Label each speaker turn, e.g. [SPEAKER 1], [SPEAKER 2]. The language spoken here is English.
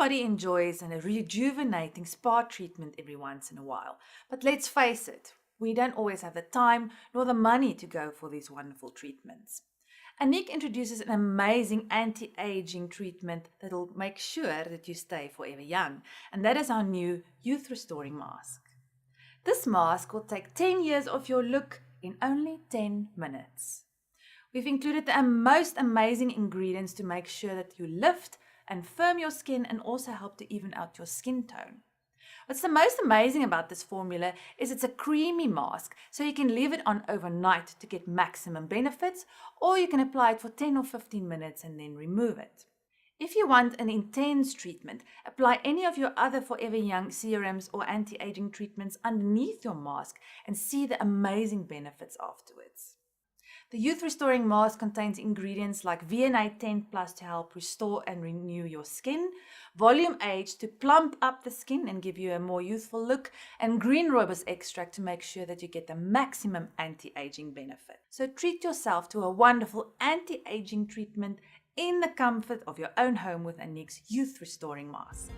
[SPEAKER 1] Everybody enjoys a rejuvenating spa treatment every once in a while. But let's face it, we don't always have the time nor the money to go for these wonderful treatments. Anik introduces an amazing anti-aging treatment that'll make sure that you stay forever young, and that is our new youth restoring mask. This mask will take 10 years off your look in only 10 minutes. We've included the most amazing ingredients to make sure that you lift and firm your skin and also help to even out your skin tone. What's the most amazing about this formula is it's a creamy mask, so you can leave it on overnight to get maximum benefits, or you can apply it for 10 or 15 minutes and then remove it. If you want an intense treatment, apply any of your other Forever Young serums or anti-aging treatments underneath your mask and see the amazing benefits afterwards. The Youth Restoring Mask contains ingredients like VNA 10 Plus to help restore and renew your skin, Volume Age to plump up the skin and give you a more youthful look, and Green Rooibos Extract to make sure that you get the maximum anti-aging benefit. So treat yourself to a wonderful anti-aging treatment in the comfort of your own home with Anik's Youth Restoring Mask.